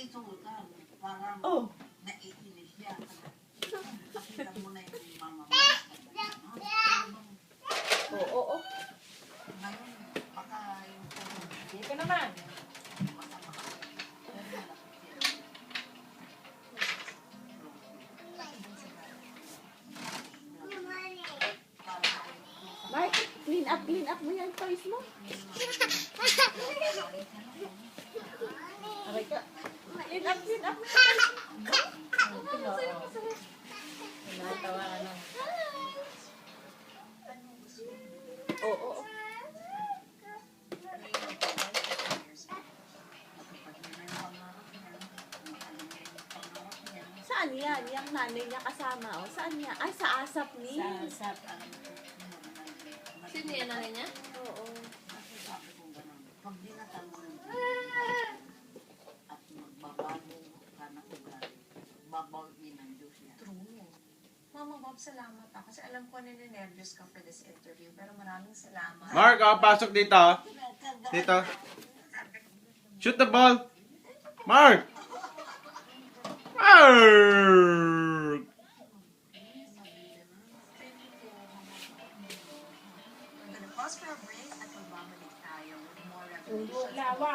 sultan. Parang Oh. naiinis siya. Nakita mo na yung mama mo. Oo. Ngayon, baka yung Hindi ka naman. Mark, clean up mo yan toys mo. Aray ka. Clean up mo. Natawa ka lang. Oo. Saan yan? Yung nanay niya kasama. O, saan niya? Ay, sa asap ni. Sa Sino yan nanay niya? Oo. sabi ko ganun. Pag dinatan mo yung at magbabago ka na ugali, babawin ng Diyos yan. True. Mama Bob, salamat ah. Kasi alam ko nininervyos ka for this interview. Pero maraming salamat. Mark, pasok dito. Dito. Shoot the ball. Mark! Mark! We're gonna pause for a break at magbabalik tayo with more revelation. Lawa.